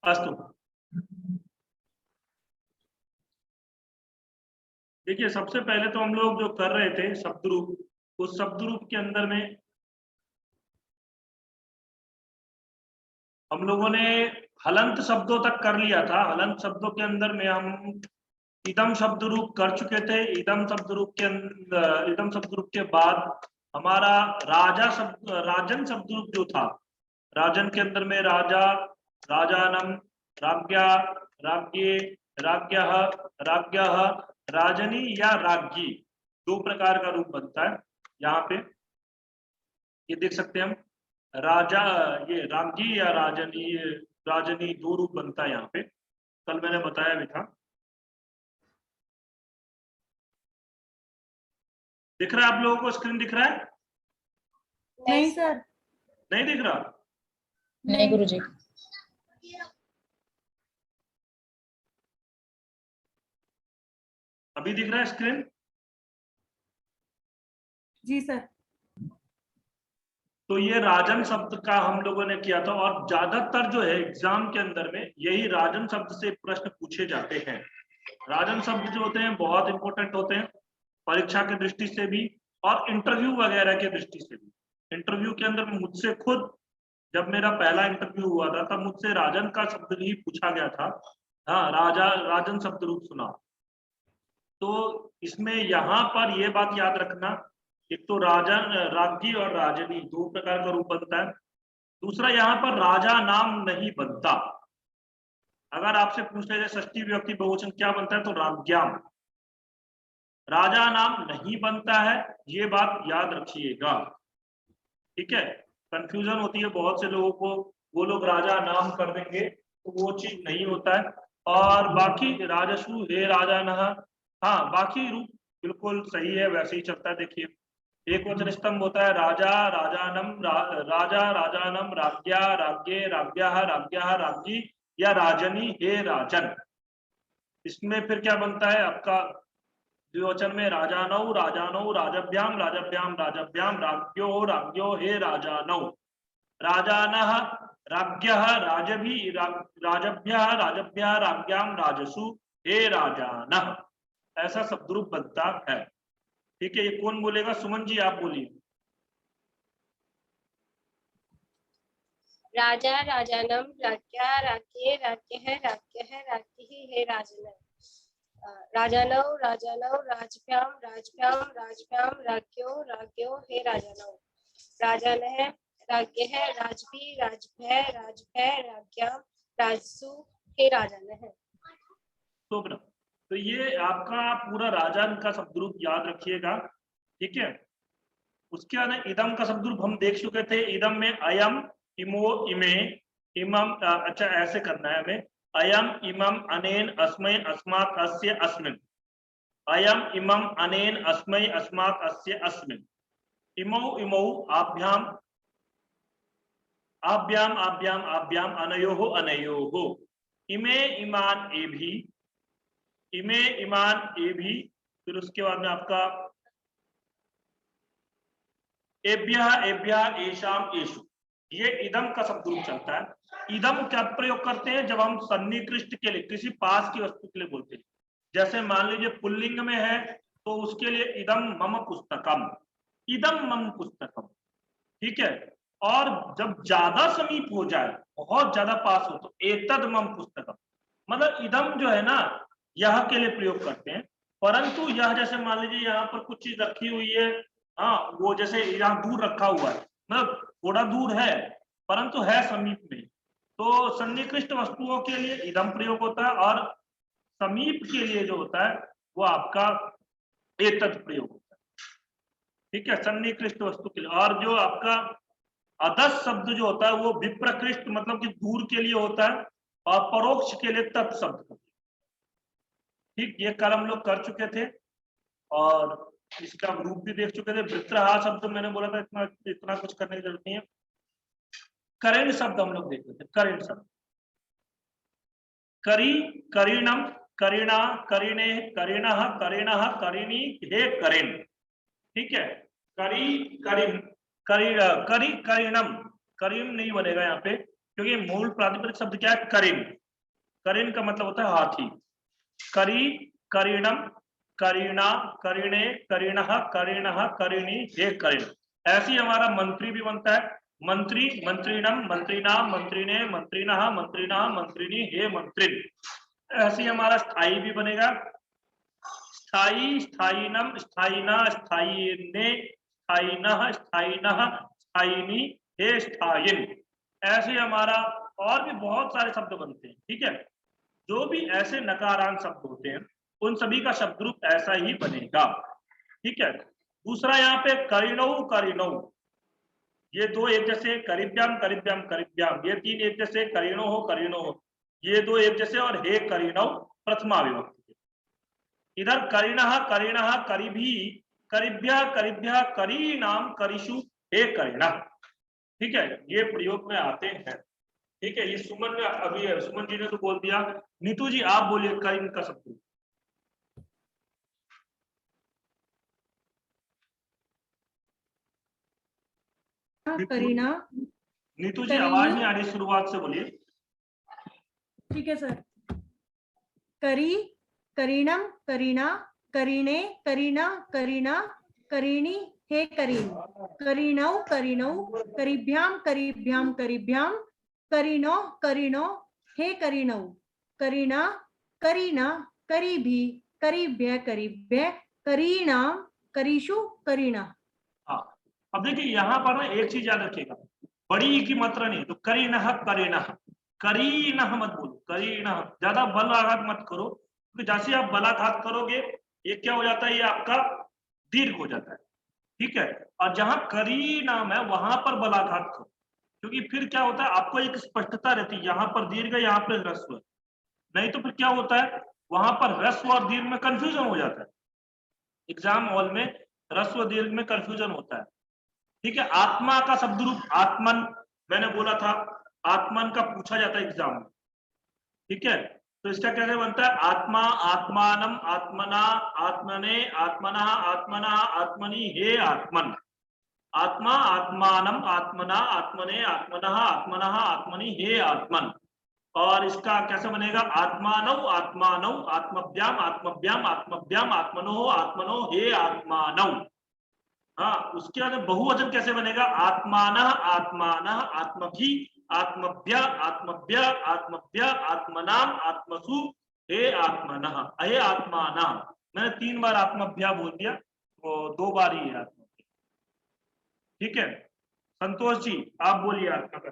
अस्तु। देखिए, सबसे पहले तो हम लोग जो कर रहे थे शब्द रूप, उस शब्द रूप के अंदर में हम लोगों ने हलंत शब्दों तक कर लिया था। हलंत शब्दों के अंदर में हम इदम शब्द रूप कर चुके थे। इदम शब्द रूप के अंदर, इदम शब्द रूप के बाद हमारा राजन शब्द रूप जो था, राजन के अंदर में राजा, राजानम, राज्ञा, राज्ञे, राज्ञः, राज्ञः, राजनी या राज्ञी, दो प्रकार का रूप बनता है। यहाँ पे ये देख सकते हैं हम, राजा, ये राज्ञी या राजनी, राजनी दो रूप बनता है यहाँ पे, कल मैंने बताया भी था। दिख रहा है आप लोगों को? स्क्रीन दिख रहा है? नहीं सर। नहीं दिख रहा? नहीं गुरुजी। अभी दिख रहा है स्क्रीन? जी सर। तो ये राजन शब्द का हम लोगों ने किया था, और ज्यादातर जो है एग्जाम के अंदर में यही राजन शब्द से प्रश्न पूछे जाते हैं। राजन शब्द जो होते हैं बहुत इंपॉर्टेंट होते हैं, परीक्षा की दृष्टि से भी और इंटरव्यू वगैरह की दृष्टि से भी। इंटरव्यू के अंदर मुझसे खुद, जब मेरा पहला इंटरव्यू हुआ था, तब मुझसे राजन का शब्द ही पूछा गया था। हाँ, राजन शब्द रूप सुना। तो इसमें यहाँ पर ये बात याद रखना, एक तो राजन, राज्ञी और राजनी दो प्रकार का रूप बनता है। दूसरा, यहाँ पर राजा नाम नहीं बनता। अगर आपसे पूछ ले षष्ठी विभक्ति बहुवचन क्या बनता है, तो राज्ञाम, राजा नाम नहीं बनता है। ये बात याद रखिएगा, ठीक है? कंफ्यूजन होती है बहुत से लोगों को, वो लोग राजा नाम कर देंगे, तो वो चीज नहीं होता है। और बाकी राजसु, हे राजानः, हाँ बाकी रूप बिल्कुल सही है, वैसे ही चलता है। देखिए, एक वचन स्तंभ होता है राजा, राजानम, राजा, राजानम, राज्ञा, राज्ञे, राज्ञः, राज्ञः, राज्ञी या राजनी, हे राजन। इसमें फिर क्या बनता है आपका द्विवचन में राजानौ, राजानौ, राजभ्याम, राजभ्याम, राजभ्याम, राज्ञो, राज्ञो, हे राजानौ, राजानः, राज्ञः, राजभी, राजभ्यः, राजभ्यः, राज्ञाम, राजसु, हे राजानः। ऐसा शब्दरूप बनता है, ठीक है? ये कौन बोलेगा? सुमन जी आप बोलिए। राजा, राजानम, राज्ञा, राज्ञे, राज्ञः, राज्ञः, राज्ञिः, हे राजन। राजानौ, राजानौ, राजभ्याम, राजभ्याम, राजभ्याम, राज्ञो, राज्ञो, हे राजानौ, राजानः, राज्ञः, राजभी, राजभय, राजभय, राज्ञाम, राजसु, हे राजानः। तो ये आपका पूरा राजान का शब्दरूप याद रखिएगा, ठीक है? उसके बाद इदम का शब्दरूप हम देख चुके थे। इदम में अयम, इमो, इमे, इमम, अच्छा ऐसे करना है हमें, अयम, इमम, अनेन, अस्मै, अस्मात्, अस्य, अस्मिन्। अयम, इमम, अनेन, अस्मै, अस्मात्, अस्य, अस्मिन्। इमौ, इमौ, आभ्याम, आभ्याम, आभ्याम, आभ्याम, अनयोः, अनयोः। इमे, इमान, एभी, इमे, इमान, एभी। फिर उसके बाद में आपका एभ्यः, एभ्यः, एषाम, एषु। ये इदम का शब्द रूप चलता है। इदम क्या प्रयोग करते हैं? जब हम सन्निकृष्ट के लिए, किसी पास की वस्तु के लिए बोलते हैं। जैसे मान लीजिए पुल्लिंग में है, तो उसके लिए इदम मम पुस्तकम, इदम मम पुस्तकम, ठीक है? और जब ज्यादा समीप हो जाए, बहुत ज्यादा पास हो, तो एतद मम पुस्तकम, मतलब इदम जो है ना, यह के लिए प्रयोग करते हैं। परंतु यह, जैसे मान लीजिए यहाँ पर कुछ चीज रखी हुई है, हाँ वो जैसे यहाँ दूर रखा हुआ है, मतलब थोड़ा दूर है परंतु है समीप में, तो सन्निकृष्ट वस्तुओं के लिए इदम प्रयोग होता है, और समीप के लिए जो होता है वो आपका एतद प्रयोग होता है, ठीक है? सन्निकृष्ट वस्तु के लिए। और जो आपका अधस शब्द जो होता है वो विप्रकृष्ट, मतलब कि दूर के लिए होता है, और परोक्ष के लिए तत्शब्द, ठीक? ये कल हम लोग कर चुके थे और इसका रूप भी देख चुके थे। वृत्रहा शब्द मैंने बोला था, इतना इतना कुछ करने की जरूरत नहीं है। करेण शब्द हम लोग देख रहे थे। करेण शब्द, करी, करीणम, करीणा, करीणे, करीणः, करीणः, करीणी, हे करेण, ठीक है? करी, करीण, करी, करी, करीणम, करीम नहीं बनेगा यहाँ पे, क्योंकि मूल प्रातिपदिक शब्द क्या है? करिन। करिन का मतलब होता है हाथी। करी, करीणम, करीणा, करीणे, करीणः, करीणः, करीणी, हे करीण। ऐसे ही हमारा मंत्री भी बनता है। मंत्री, मंत्रीणम, मंत्रीणाम, मंत्रिणे, मंत्रिणः, मंत्रिणा, मंत्रिणी, हे मंत्रिण। ऐसे ही हमारा स्थायी भी बनेगा। स्थायी, स्थायीनम, स्थायीना, स्थायीने, स्थायीनः, स्थायीनः, स्थायिनी, हे स्थायिन। ऐसे हमारा और भी बहुत सारे शब्द बनते हैं। ठीक है, जो भी ऐसे नकारांत शब्द होते हैं उन सभी का शब्द रूप ऐसा ही बनेगा। ठीक है, दूसरा यहाँ पे करिणौ, करिणौ, ये दो एक जैसे, करिभ्याम, करिभ्याम, करिभ्याम, ये तीन एक जैसे, करिणो हो, करिणो हो, ये दो एक जैसे, और हे करिणौ प्रथमा विभक्ति। इधर करिणः, करिणः, करिभी, करिभ्य, करिभ्य, करीणाम, करिषु, हे करिणः। ठीक है, ये प्रयोग में आते हैं। ठीक है, ये सुमन ने अभी, सुमन जी ने तो बोल दिया। नीतू जी आप बोलिए करीन का शब्द। करीना। नीतू जी करीनी। आवाज नहीं आ रही, शुरुआत से बोलिए। ठीक है सर। करी, करीणम, करीना, करीणे, करीना, करीना, करीणी, हे करीन। करीणौ, करीणौ, करीभ्याम, करीभ्याम, करीभ्याम, करीणो, करीणो, हे करीणौ। करीणा, करीना, करीभी, करीभ्य, करीभ्य, करीणाम, करीषु, करीणा। हाँ, अब देखिए यहाँ पर ना एक चीज याद रखिएगा, बड़ी ई की मात्रा नहीं, तो करीनः, करीनः, करीनः मत बोलो, करीनः, ज्यादा बल आघात मत करो, क्योंकि जैसे आप बलाघात करोगे ये क्या हो जाता है, ये आपका दीर्घ हो जाता है। ठीक है, और जहां करी नाम है वहां पर बलाघात करो, क्योंकि फिर क्या होता है, आपको एक स्पष्टता रहती है, यहाँ पर दीर्घ, यहाँ पर ह्रस्व। नहीं तो फिर क्या होता है, वहां पर ह्रस्व और दीर्घ में कंफ्यूजन हो जाता है। एग्जाम हॉल में ह्रस्व दीर्घ में कंफ्यूजन होता है। ठीक है, आत्मा का शब्द रूप आत्मन, मैंने बोला था आत्मन का पूछा जाता है एग्जाम में। ठीक है, तो इसका कैसे बनता है, आत्मा, आत्मानम, आत्मना, आत्मने, आत्मना, आत्मना, आत्मनि, हे आत्मन। आत्मा, आत्मानम, आत्मना, आत्मने, आत्मनः, आत्मनः, आत्मनि, हे आत्मन। और इसका कैसे बनेगा, आत्मानव, आत्मानव, आत्मभ्याम, आत्मभ्याम, आत्मभ्याम, आत्मनो, आत्मनो, हे आत्मानव। हाँ, उसके बाद बहुवचन कैसे बनेगा, आत्मानः, आत्मानः, आत्मभि, आत्मभ्य, आत्मभ्य, आत्मभ्य, आत्मनाम, आत्मसु, हे आत्मनः, हे आत्मानाम। मैंने 3 बार आत्मभ्या बोल दिया, तो 2 बार ही है आत्मभ्या। ठीक है, संतोष जी आप बोलिए आत्मा का।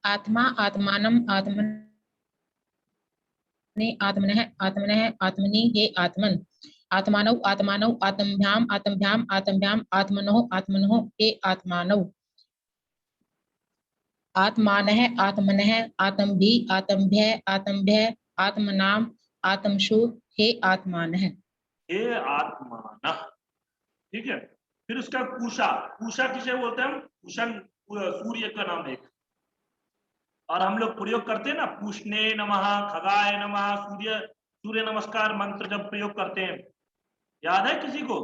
आत्मा, आत्मानम, आत्मने, आत्मनः, आत्मनः, आत्मनि, हे आत्मन। आत्मानव, आत्मानव, आत्मभ्याम, आत्मभ्याम, आत्मभ्याम, आत्मनो, आत्मनो, हे आत्मानव। आत्मानः, आत्मनः, आत्मभि, आत्मभ्य, आत्मभ्य, आत्मनाम, आत्मशु, हे आत्मानः। हे आत्मानः। ठीक है, फिर उसका पूषा, पूषा किसे बोलते हैं हम, पूषण सूर्य का नाम है। और हम लोग प्रयोग करते हैं ना, पूषणे नमः, खगाय नमः, सूर्य नमस्कार मंत्र जब प्रयोग करते हैं, याद है किसी को,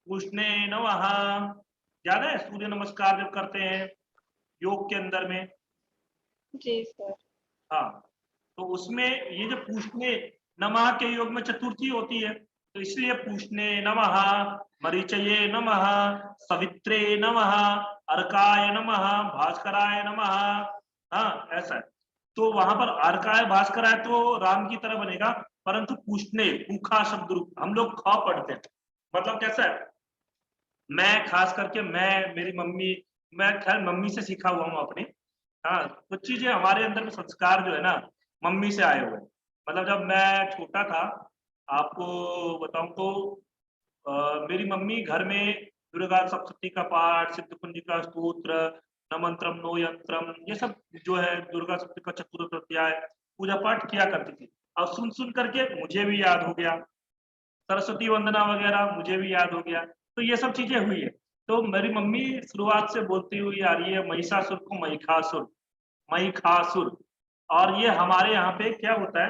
पूषणे नमः, याद है सूर्य नमस्कार जब करते हैं योग के अंदर में। जी सर। हाँ, तो उसमें ये जो पूषणे नमः के योग में चतुर्थी होती है, तो इसलिए पूषणे नमः, मरीचये नमः, सवित्रे नमः, अर्काय नमः, भास्कराय नमः। हाँ, ऐसा है। तो वहां पर अर्काय भास्कराय तो राम की तरह बनेगा, परंतु पूषणे, पूखा शब्द रूप, हम लोग ख पढ़ते हैं, मतलब कैसा है, मैं खास करके मैं, मेरी मम्मी, मैं खैर मम्मी से सीखा हुआ हूँ अपनी। हाँ, कुछ चीजें हमारे अंदर में संस्कार जो है ना मम्मी से आए हुए हैं। मतलब जब मैं छोटा था, आपको बताऊं तो मेरी मम्मी घर में दुर्गा सप्तशती का पाठ, सिद्ध कुंजिका स्तोत्र, न मंत्रम नो यंत्रम, ये सब जो है दुर्गा सप्तशती का चतुर्थ अध्याय पूजा पाठ किया करती थी। अब सुन सुन करके मुझे भी याद हो गया, सरस्वती वंदना वगैरह मुझे भी याद हो गया, तो ये सब चीजें हुई है। तो मेरी मम्मी शुरुआत से बोलती हुई आ रही है, महिषासुर को महिषासुर, महिषासुर। और ये हमारे यहाँ पे क्या होता है,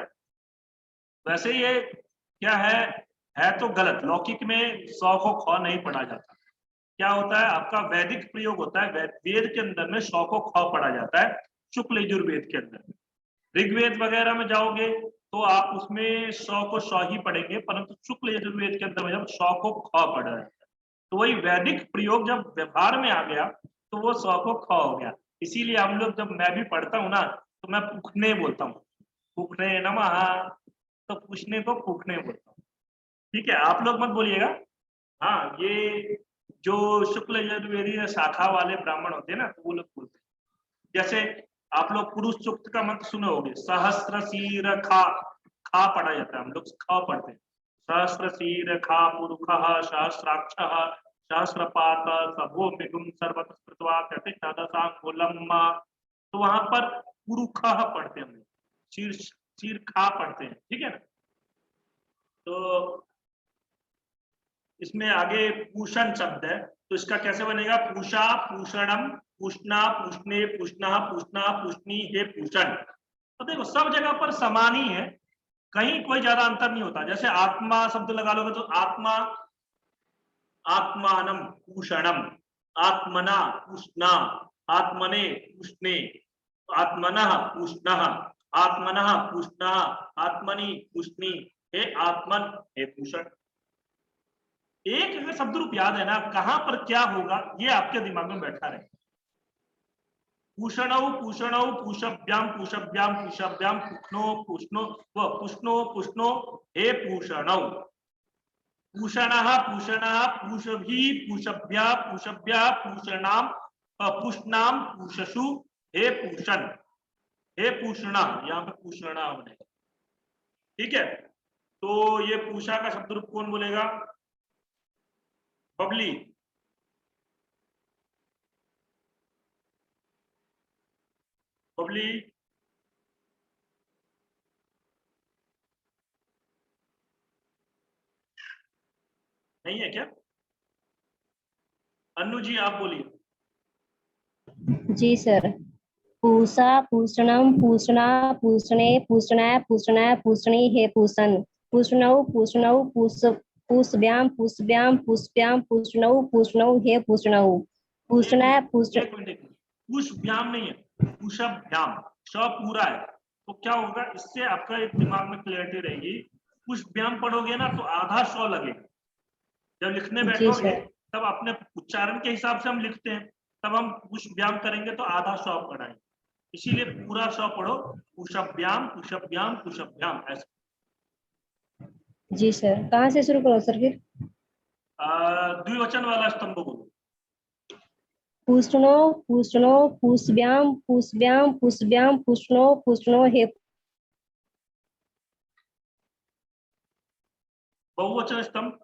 वैसे ये क्या है तो गलत, लौकिक में 100 को ख नहीं पढ़ा जाता। क्या होता है आपका वैदिक प्रयोग होता है। वेद के अंदर में 100 को ख पढ़ा जाता है, शुक्ल यजुर्वेद के अंदर में। ऋग्वेद वगैरह में जाओगे तो आप उसमें 100 को 100 ही पढ़ेंगे, परंतु शुक्ल यजुर्वेद के अंदर में जब 100 को ख पढ़ा जाता है तो वही वैदिक प्रयोग जब व्यवहार में आ गया तो वो 100 को ख हो गया। इसीलिए हम लोग, जब मैं भी पढ़ता हूँ ना तो मैं पुखने बोलता हूँ, पुखने नमः, तो पूछने को पुखने बोलता हूँ। ठीक है, आप लोग मत बोलिएगा। हाँ, ये जो शुक्ल यजुर्वेदीय शाखा वाले ब्राह्मण होते हैं ना, तो वो लोग बोलते हैं। जैसे आप लोग पुरुष सूक्त का मंत्र सुने होंगे, सहस्त्र शीर खा, खा पढ़ा जाता है, हम लोग ख पढ़ते हैं। सहस्त्र शीर खा पुरुषः सहस्राक्ष सहस्रपात सबो मिगुम सर्वत्र स्मृत्वा कहते चदसांगुलम। तो वहां पर पुरुषः पढ़ते हैं हम लोग, शीर शीर खा पढ़ते हैं। ठीक है ना। तो इसमें आगे पूषण शब्द है, तो इसका कैसे बनेगा, पूषा पूषणम पूषणा पूषणे पूषणा पूषणा पूषणी हे पूषण। तो देखो सब जगह पर समान ही है, कहीं कोई ज्यादा अंतर नहीं होता। जैसे आत्मा शब्द लगा लोगे तो आत्मा, आत्मानम पूषणम, आत्मना पूषणा, आत्मने पूषणे, आत्मनः पूषणः, आत्मनः पूषणः, आत्मनि पूषणी, हे आत्मन हे पूषण। एक अगर शब्द रूप याद है ना, कहां पर क्या होगा ये आपके दिमाग में बैठा रहे। पूषणौ पूषणौ पूषभ्याम पूषभ्याम पूषभ्याम पुष्णो पुष्णो व पुष्णो पुष्णो हे पूषणौ, पूषणः पूषणः पूषभी पूषभ्या पूषभ्या पूषणाम पुष्णाम पूषसु हे पूषण, हे पूषणा, यहाँ पे पूषणा बनेगा। ठीक है, तो ये पूषा का शब्द रूप कौन बोलेगा, बबली। बबली नहीं है क्या? अन्नू जी आप बोलिए। जी सर। पूषा पूषणम पूषणा पूषणे पूषणा पूषणा पूषणी हे पूषण, पूषणौ पूषणौ पूषभ्याम पूषभ्याम पूषभ्याम पूषणौ पूषणौ हे पूषणौ, पूषणा पूषण। एक मिनट, पुष्भ्याम नहीं है, पुष्भ्याम, श पूरा है। तो क्या होगा, इससे आपका एक दिमाग में क्लैरिटी रहेगी। पुष्भ्याम पढ़ोगे ना तो आधा श लगेगा। जब लिखने जी बैठोगे सर। तब अपने उच्चारण के हिसाब से हम लिखते हैं, तब हम पुष्भ्याम करेंगे तो आधा श पढ़ाएंगे, इसीलिए पूरा श पढ़ो, पुष्भ्याम पुष्भ्याम पुष्भ्याम ऐसे। जी सर, कहाँ से शुरू करो सर फिर? द्विवचन वाला स्तंभ बोलो। पूषणो पूषणो पूषभ्याम पूषभ्याम पूषभ्याम पूषणो पूषणो हे। बहुवचन स्तंभ,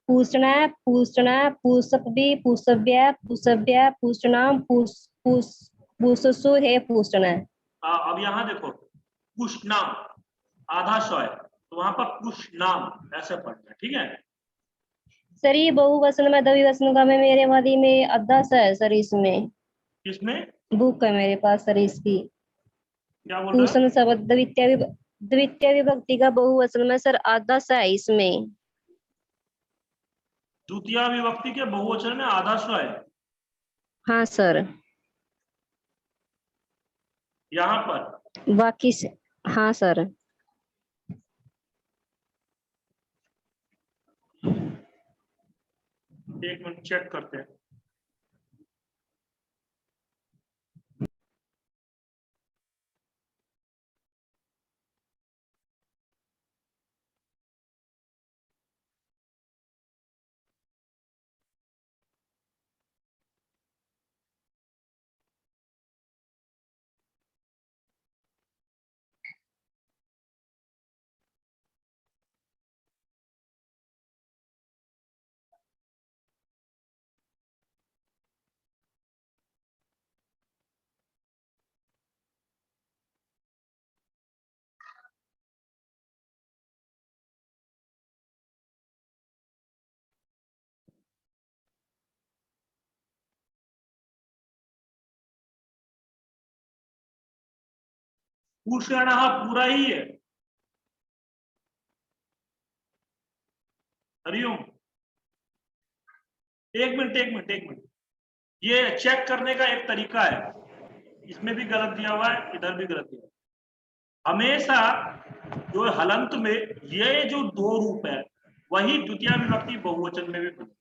पूषणा पूषणा पूषपी पूषभ्या पूषभ्या पूषणाम पूषसु हे पूषणा। अब यहाँ देखो, पुष्णाम आधा श है, तो वहां पर पुष्णाम ऐसे पढ़ना है। ठीक है, सर ये बहुवचन में द्विवचन का में मेरे वाली में अद्धा सा है सर, इसमें किसमें बुक है मेरे पास सर इसकी। क्या बोल रहे हो? पूषण शब्द द्वितीय विभक्ति का बहुवचन में सर आधा सा है इसमें। द्वितीय विभक्ति के बहुवचन में आधा श है हाँ सर। यहाँ पर। बाकी से हाँ सर। एक मिनट चेक करते हैं। पूषण पूरा ही है। हरिओम, एक मिनट, ये चेक करने का एक तरीका है, इसमें भी गलत दिया हुआ है, इधर भी गलत दिया हुआ है। हमेशा जो हलंत में ये जो दो रूप है वही द्वितीय विभक्ति बहुवचन में भी बनेगा,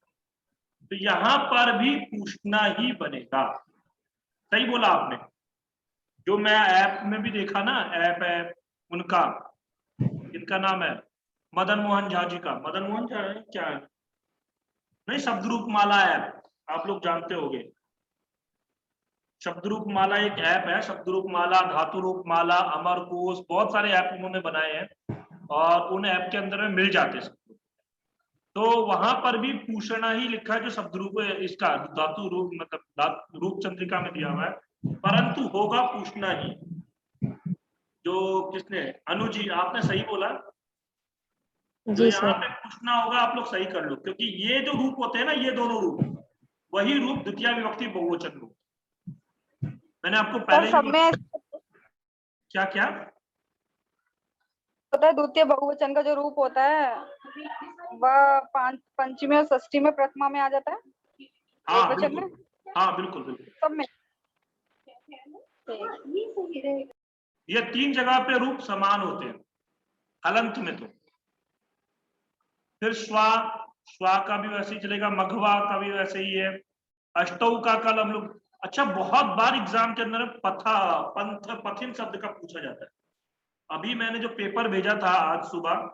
तो यहां पर भी पूछना ही बनेगा। सही बोला आपने। जो मैं ऐप में भी देखा ना, ऐप है उनका, इनका नाम है मदन मोहन झा जी का, मदन मोहन झा है क्या है, नहीं, शब्दरूप माला ऐप, आप लोग जानते होंगे। शब्दरूप माला एक ऐप है, शब्दरूप माला, धातु रूप माला, अमरकोश, बहुत सारे ऐप उन्होंने बनाए हैं और उन ऐप के अंदर में मिल जाते हैं। तो वहां पर भी पूछना ही लिखा है, जो शब्दरूप इसका धातु रूप मतलब रूप चंद्रिका में दिया हुआ है, परंतु होगा पूछना ही। जो किसने, अनु जी आपने सही बोला, जो जी यहाँ सर। पे पूछना होगा आप लोग सही कर लो, क्योंकि ये जो रूप होते हैं ना, ये दोनों रूप, वही रूप द्वितीय विभक्ति बहुवचन रूप। मैंने आपको सर पहले सब ही में क्या क्या होता है, द्वितीय बहुवचन का जो रूप होता है वह पंचमी और षष्ठी में प्रथमा में आ जाता है, हाँ एक वचन में, बिल्कुल, हाँ बिल्कुल, सब में। ये तीन जगह पे रूप समान होते हैं हलंत में। तो फिर स्वा का भी वैसे ही चलेगा, मघवा का भी वैसे ही है, अष्टौ का कल हम लोग, अच्छा बहुत बार एग्जाम के अंदर पथिन शब्द का पूछा जाता है। अभी मैंने जो पेपर भेजा था आज सुबह,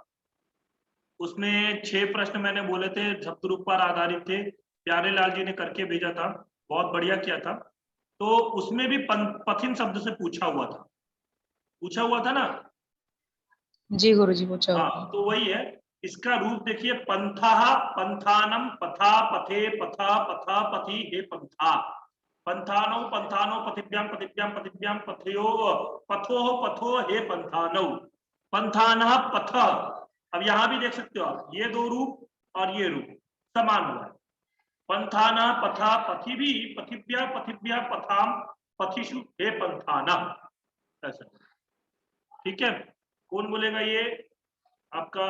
उसमें 6 प्रश्न मैंने बोले थे, शब्दरूप पर आधारित थे, प्यारे लाल जी ने करके भेजा था, बहुत बढ़िया किया था। तो उसमें भी पथिन शब्द से पूछा हुआ था ना। जी गुरुजी पूछा हाँ, होगा। तो वही है। इसका रूप देखिए, पंथा, पंथानम, पथा, पथे, पथा, पथा, पथि, हे पंथा, पंथानो, पंथानो, पथिभ्याम, पथिभ्याम, पथिभ्याम, पथयो, पथो, पथो, हे पंथानो, पंथानः, पथ। अब यहां भी देख सकते हो आप, ये दो रूप और ये रूप समान हुआ है। पंथाना, पथा, पथिभि, पथिभ्या, पथिभ्या, पथाम, पथिषु, हे पंथाना, ऐसा। ठीक है, कौन बोलेगा ये आपका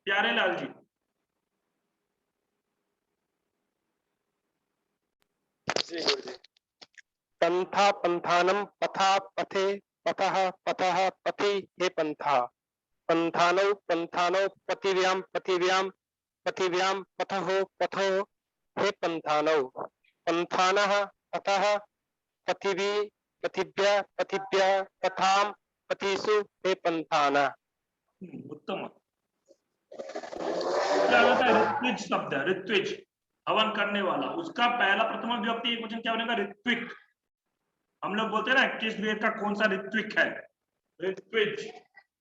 प्यारे लाल जी। जी गुरुजी। पंथा पंथानम, पथा पथे, पथः पथः पथि, हे पंथा, पंथानौ पंथानौ, पथिव्याम पथिव्याम, पथिव्याम, पथहो पथो, हे पंथानौ, पंथानः पथः, पथिभि, पथिभ्यः पथिभ्यः, पथाम, पथिषु, हे पंथानः। उत्तम। क्या होता है, ऋत्विज शब्द है, ऋत्विज, हवन करने वाला, उसका पहला प्रथमा विभक्ति एक वचन क्या बनेगा, ऋत्विक। हम लोग बोलते हैं ना, किस वेद का कौन सा ऋत्विक है, ऋत्विज,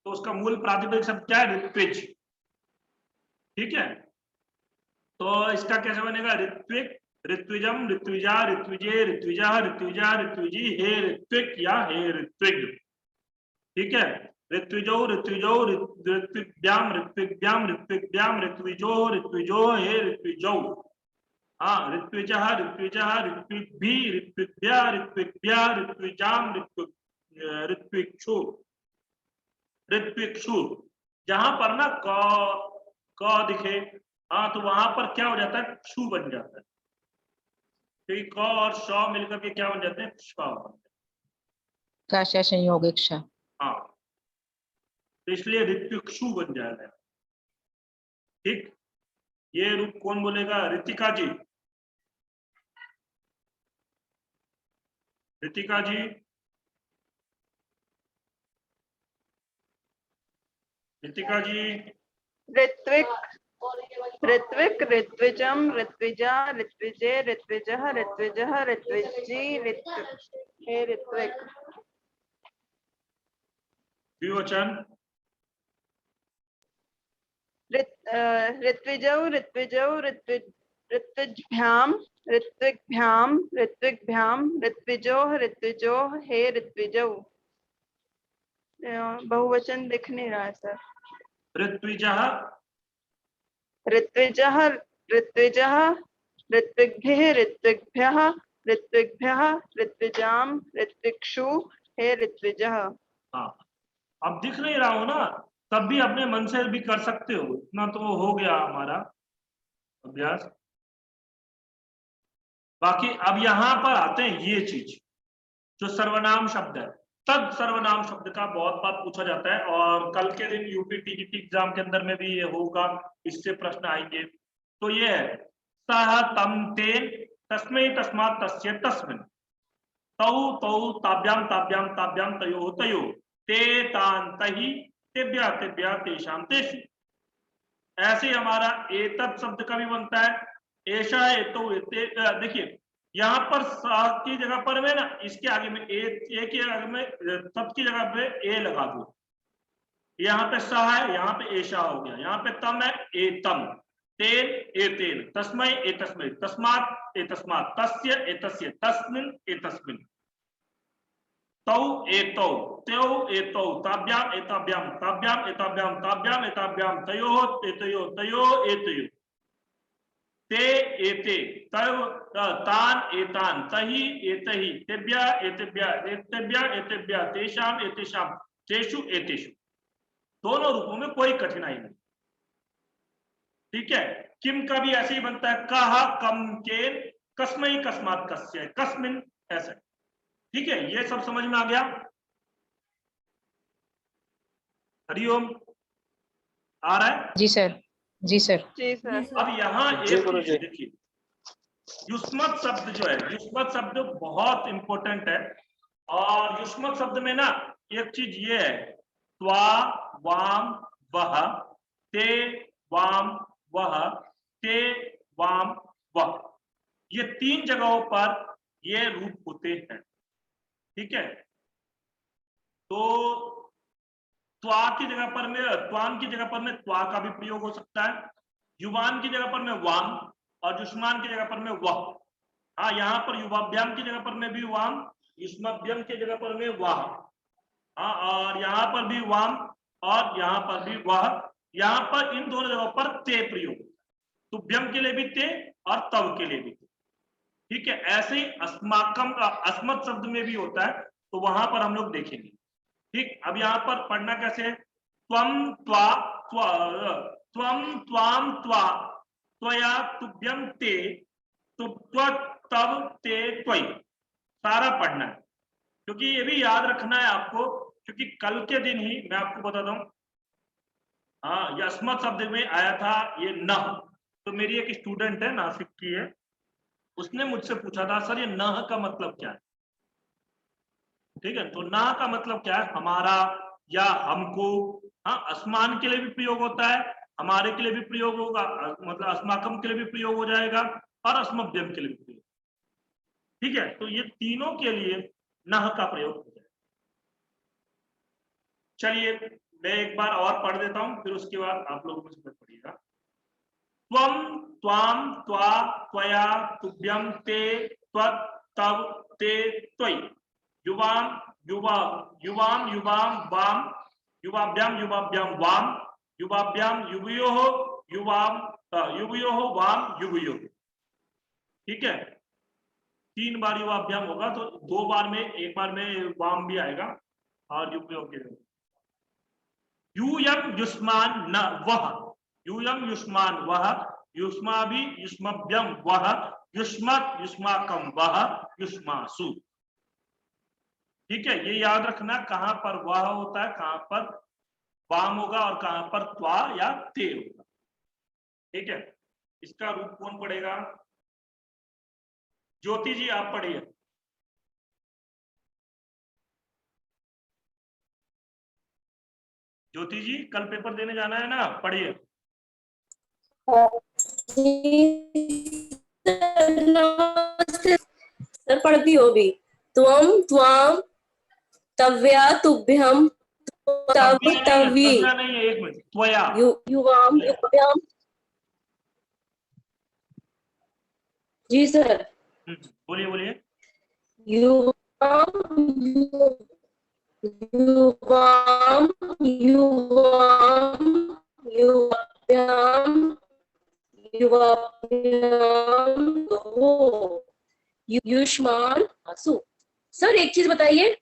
तो उसका मूल प्रातिपदिक शब्द क्या है, ऋत्विज। ठीक है, तो इसका कैसे बनेगा, ऋत्विक, ऋत्विजम, ऋत्विजा, ऋत्विजे, ऋत्विजा, ऋत्विजा, ऋत्विजी, हे ऋत्विक या हे ऋत्विग। ठीक है, ऋत्विजो, ऋत्विजो, ऋत्विभ्याम, ऋत्विभ्याम, ऋत्विभ्याम, ऋत्विजो, ऋत्विजो, हे ऋत्विजो। हाँ, ऋत्विजः, ऋत्विजः, ऋत्विभी, ऋत्विभ्या, ऋत्विभ्या, ऋत्विजाम, ऋत्विक्षु, ऋत्विक्षु। जहां पर ना क दिखे, हाँ, तो वहां पर क्या हो जाता है, क्षु बन जाता है। क्योंकि क और श मिलकर के क्या बन जाते हैं, क्ष। काशा संयोग इच्छा। हाँ, तो इसलिए ऋत्विक्षु बन जाएगा। ठीक, ये रूप कौन बोलेगा, ऋतिका जी, ऋतिका जी, ऋतिका जी। ऋत्विक, ऋत्विक, ऋत्विजम, ऋत्विजा, ऋत्विजे, ऋत्विजः, ऋत्विजः, ऋत्विजी, हे ऋत्विक। द्विवचन, ऋत्विजौ, ऋत्विजौ, ऋत्विजभ्याम, ऋत्विग्भ्याम, ऋत्विग्भ्याम, ऋत्विजोः, ऋत्विजोः, हे ऋत्विजौ। बहुवचन दिख नहीं रहा है सर। ऋत्विजः, ऋत्विजः, ऋत्विजः, ऋत्विग्भिः, ऋत्विग्भ्यः, ऋत्विग्भ्यः, ऋत्विजाम, ऋत्विक्षु, हे ऋत्विजः। हाँ, अब दिख नहीं रहा हो ना, तब भी अपने मन से भी कर सकते हो, इतना तो हो गया हमारा अभ्यास। बाकी अब यहाँ पर आते हैं ये चीज जो सर्वनाम शब्द है। तद सर्वनाम शब्द का बहुत बार पूछा जाता है और कल के दिन यूपी टीजीटी एग्जाम के अंदर में भी ये होगा, इससे प्रश्न आएंगे। तो ये है सह तम तेन तस्मै तस्मात् तस्य तस्मिन् तौ तौ ताभ्याम ताभ्याम ताभ्याम तयो तयो ते तान तहि तेभ्यः तेभ्यः तेषां तेषु। ऐसे हमारा एतत् शब्द का भी बनता है ऐसा एतो एते। देखिए यहाँ पर सा की जगह पर में ना इसके आगे में ए के आगे में तब की जगह पे ए लगा दो। यहाँ पे सा है, यहाँ पे ऐसा हो गया, यहाँ पे तम है एतम, तेन एतेन, तस्मै एतस्मै, तस्मात् एतस्मात्, तस्य एतस्य, तस्मिन् एतस्मिन्, तौ एतौ, त्यो एतौ, ताभ्याम एताभ्याम, ताभ्याम एताभ्याम, ताभ्याम एताभ्याम, तयोः एतयोः, तयोः एतयोः, ते एते, तव तान एतान, तहि एतहि, तेभ्यः एतेभ्यः, एतेभ्यः एतेभ्यः, तेषाम एतेषाम, तेषु एतेषु। दोनों रूपों में कोई कठिनाई नहीं। ठीक है। किम का भी ऐसे ही बनता है, कहा कम केन कस्मै कस्मात् कस्य कस्मिन, ऐसे। ठीक है, ये सब समझ में आ गया। हरिओम आ रहा है? जी सर, जी सर। जी सर। अब यहाँ जी एक गुरुजी। चीज देखिए, युष्मत शब्द जो है, युष्मत शब्द बहुत इंपॉर्टेंट है। और युष्मत शब्द में ना एक चीज ये है, त्वा वाम वह, ते वाम वह, ते वाम वह, ये तीन जगहों पर ये रूप होते हैं। ठीक है। तो त्वा की जगह पर में, त्वाम की जगह पर में त्वा का भी प्रयोग हो सकता है, युवान की जगह पर में वाम, और युष्मान की जगह पर में वह। हाँ, यहाँ पर युवाभ्याम की जगह पर में भी वाम, युष्माभ्याम की जगह पर में वाह। हाँ, और यहाँ पर भी वाम और यहाँ पर भी वह। यहाँ पर इन दोनों जगहों पर ते प्रयोग, तुभ्यम के लिए भी ते और तव के लिए भी ते। ठीक है। ऐसे ही अस्माकम का अस्मत् शब्द में भी होता है, तो वहां पर हम लोग देखेंगे। ठीक। अब यहाँ पर पढ़ना कैसे है, त्वम त्वा त्वा, त्वम त्वाम त्वा, त्वया तुभ्यम ते, तुभ्व तव ते त्वयि, सारा पढ़ना है। क्योंकि ये भी याद रखना है आपको, क्योंकि कल के दिन ही मैं आपको बताता हूँ, हाँ, ये अस्मत् शब्द में आया था ये न। तो मेरी एक स्टूडेंट है, नासिक की है, उसने मुझसे पूछा था सर ये न का मतलब क्या है। ठीक है। तो न का मतलब क्या है, हमारा या हमको। हाँ, अस्मान के लिए भी प्रयोग होता है, हमारे के लिए भी प्रयोग होगा, मतलब अस्माकम के लिए भी प्रयोग हो जाएगा, और अस्मभ्यम के लिए भी प्रयोग। ठीक है। तो ये तीनों के लिए न का प्रयोग हो जाएगा। चलिए मैं एक बार और पढ़ देता हूं, फिर उसके बाद आप लोग मुझे पढ़िएगा। त्वम त्वाम त्वा त्वया तुभ्यम ते त्वत् तव ते त्वयि, युवाम युवा युवाम युवाम वाम, युवाभ्याम युवाभ्याम वाम, युवाभ्याम युवयोः युवाम युवयोः वाम युवयोः। ठीक है। 3 बार युवाभ्याम होगा, तो 2 बार में, एक बार में वाम भी आएगा और युवयोः के यूयम युष्मान न वह, यूयम युष्मान वह, युष्माभि युष्मभ्यम वह, युष्मत् युष्माकम वह, युष्मासु। ठीक है। ये याद रखना, कहां पर वह होता है, कहां पर वाम होगा और कहां पर त्वा या ते होगा। ठीक है। इसका रूप कौन पढ़ेगा? ज्योति जी आप पढ़िए। ज्योति जी कल पेपर देने जाना है ना, पढ़िए। सर पढ़ती हो भी, त्वम त्वाम तव्या तुभ्यम तव तवी, नहीं है, एक मिनट, त्वया युवाम युभ्याम। जी सर। बोलिए बोलिए। युवाम युवाम युवाम युवाभ्याम युवाभ्याम हो, युष्मान आसु। सर एक चीज बताइए,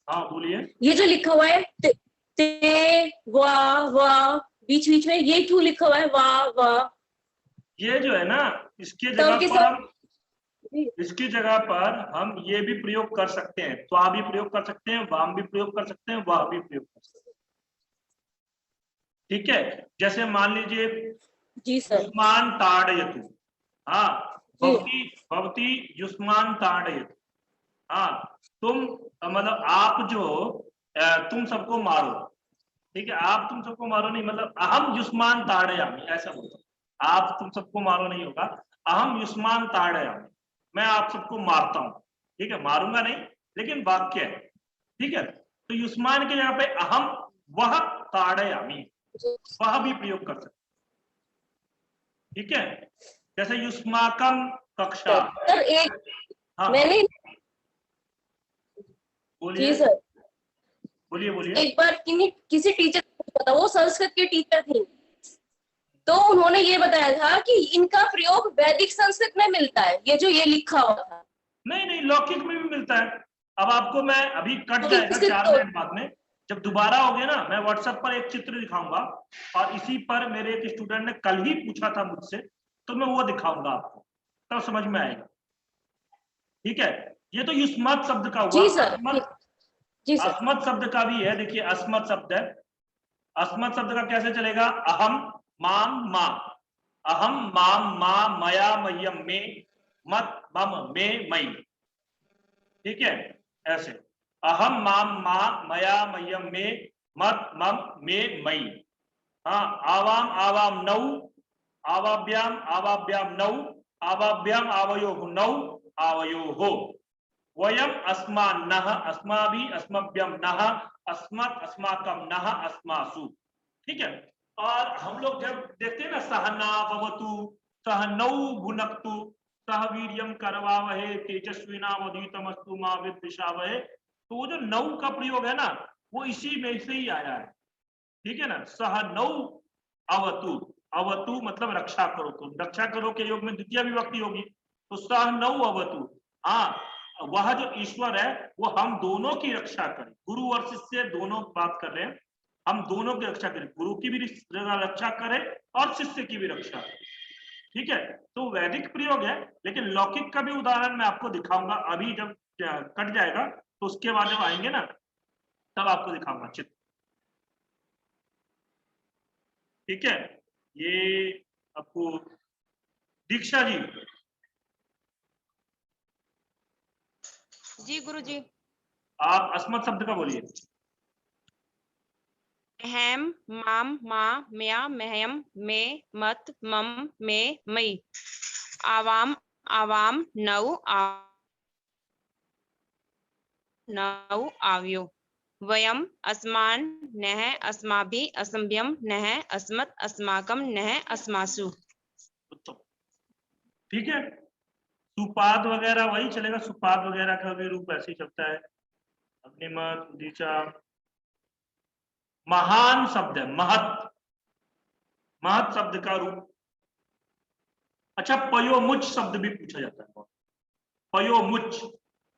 हाँ बोलिए। ये जो लिखा हुआ है ते, वाह वाह, बीच बीच में ये क्यों लिखा हुआ है वाह वाह? ये जो है ना, इसके तो जगह उनके पर साथ हम इसकी जगह पर हम ये भी प्रयोग कर सकते हैं, त्वा भी प्रयोग कर सकते हैं, वाम भी प्रयोग कर सकते हैं, वह भी प्रयोग कर सकते हैं। ठीक है, जैसे मान लीजिए जी सर। युष्मान ताड़यतु, हाँ, जी भवती भवती युष्मान ताड़यतु, हाँ, तुम मतलब आप जो तुम सबको मारो, ठीक है, आप तुम सबको मारो नहीं, मतलब अहम युष्मान ताड़यामि, ऐसा बोलो, आप तुम सबको मारो नहीं होगा, अहम युष्मान ताड़यामि, मैं आप सबको मारता हूं, ठीक है, मारूंगा नहीं लेकिन वाक्य है, ठीक है, तो युष्मान के यहाँ पे अहम वह ताड़यामि, वह भी प्रयोग कर सकते, ठीक है, जैसे युष्माकम कक्षा, सर, एक हाँ मैंने बोलिए जी सर, बोलिए बोलिए। एक बार किसी टीचर को पूछा था, वो संस्कृत के टीचर थे, तो उन्होंने ये बताया था कि इनका प्रयोग वैदिक संस्कृत में मिलता है, ये जो ये लिखा हुआ था। नहीं नहीं, लौकिक में भी मिलता है। अब आपको मैं अभी कट तो जाएगा इससे 4 तो मिनट बाद में, जब दोबारा हो गया ना, मैं व्हाट्सएप पर एक चित्र दिखाऊंगा, और इसी पर मेरे एक स्टूडेंट ने कल ही पूछा था मुझसे, तो मैं वो दिखाऊंगा आपको, तब समझ में आएगा, ठीक है। ये तो युष्मत शब्द का हुआ, जी सर, अस्मत, जी सर। अस्मत शब्द का भी है, देखिए अस्मत शब्द है, अस्मत शब्द का कैसे चलेगा, अहम माम मा, अहम माम मा मया मह्यम में, मत मम में मई, ठीक है, ऐसे अहम माम मा मया मह्यम में, मत मम में मई, हाँ, आवाम आवाम नौ, आवाभ्याम आवाभ्याम नौ, आवाभ्याम आवयो नौ, आवयो हो, वयम अस्मान्नः अस्माभि अस्मभ्यम नः, अस्मत् अस्माकं नः अस्मासु, ठीक है। और हम लोग जब देखते हैं ना, सहना भवतु सह नौ भुनक्तु सह वीर्यम करवावहे तेजस्विनावधीतमस्तु मा विद्विषावहे, तो वो जो नौ का प्रयोग है ना, वो इसी में से ही आया है, ठीक है ना, सह नौ अवतु, अवतु मतलब रक्षा करो, तो रक्षा करो के योग में द्वितीय विभक्ति होगी, तो सह नौ अवतु, हाँ, वह जो ईश्वर है वो हम दोनों की रक्षा करे, गुरु और शिष्य दोनों बात कर रहे हैं, हम दोनों की रक्षा करें, गुरु की भी रक्षा करें और शिष्य की भी रक्षा करें, ठीक है। तो वैदिक प्रयोग है, लेकिन लौकिक का भी उदाहरण मैं आपको दिखाऊंगा, अभी जब कट जाएगा तो उसके बाद जब आएंगे ना, तब आपको दिखाऊंगा चित्र, ठीक है। ये आपको दीक्षा जी, जी गुरुजी। आप अस्मत् शब्द का बोलिए। अहम माम मा मया मह्यम में मत मम में मई, आवाम आवाम नौ नौ आव्यो, वयम अस्मान नः अस्माभि असंभ्यम नः अस्मत् अस्माकम नः अस्मासु, ठीक है। सुपाद वगैरह वही चलेगा, सुपाद वगैरह का भी रूप ऐसे ही चलता है, अग्निमत उदीचा, महान शब्द है, महत, महत शब्द का रूप, अच्छा पयोमुच शब्द भी पूछा जाता है, पयोमुच,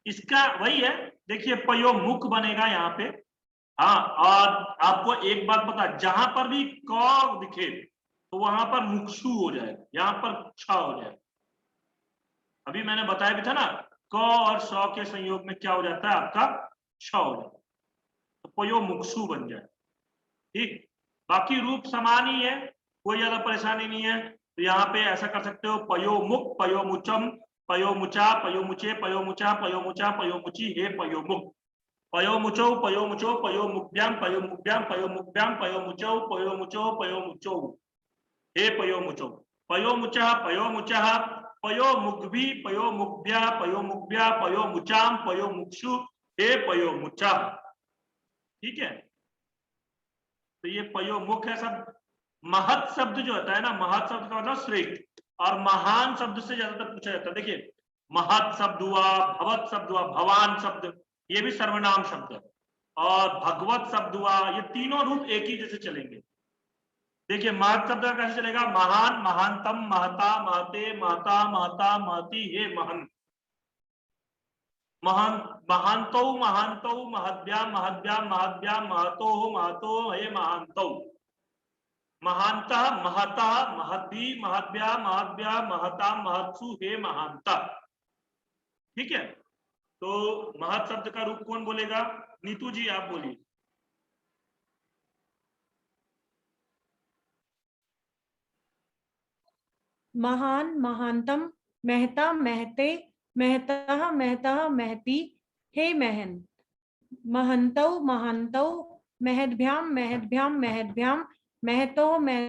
इसका वही है, देखिए पयोमुख बनेगा यहाँ पे, हाँ, और आपको एक बात पता, जहां पर भी क दिखे तो वहां पर मुक्षु हो जाएगा, यहाँ पर छ हो जाएगा, अभी मैंने बताया भी था ना, क और श के संयोग में क्या हो जाता है, आपका छ हो जाता है, तो पयो मुक्षु बन जाए, ठीक, बाकी रूप समान ही है, कोई ज्यादा परेशानी नहीं है, तो यहाँ पे ऐसा कर सकते हो, पयोमुख पयोमुचम पयोमुचा पयोमुचे पयोमुचा पयोमुचा पयोमुची हे पयोमुख, पयोमुचो पयोमुचो पयोमुभ्याम पयोमुभ्याम पयोमुभ्याम पयोमुचो पयोमुचो पयोमुचो हे पयोमुचो, पयोमुचा पयोमुचा पयोमुग्भि पयोमुग्भ्या पयोमुग्भ्या पयोमुचाम पयोमुक्षु हे पयोमुचा, ठीक है। तो ये पयोमुख है सब। महत शब्द जो होता है ना, महत शब्द का मतलब श्रेष्ठ, और महान शब्द से ज्यादातर पूछा जाता है, देखिए महत शब्द हुआ, भवत शब्द हुआ, भवान शब्द, ये भी सर्वनाम शब्द है, और भगवत शब्द हुआ, ये तीनों रूप एक ही जैसे चलेंगे। देखिए महत शब्द का कैसे चलेगा, महान महानतम महता महते महता महता महती हे महन, महान महांतौ महांतौ महद्भ्याम महद्भ्याम महद्भ्याम महतो महतो हे महांतौ। महांतः महतः महद्भि महद्भ्या महद्भ्या महता महत्सु हे महांता। ठीक है, तो महत शब्द का रूप कौन बोलेगा? नीतू जी आप बोलिए। महान महानतम महता महते महतः महतः महती हे महन। महंतौ महंतौ महद्भ्याम महद्भ्याम महद्भ्याम महतो मह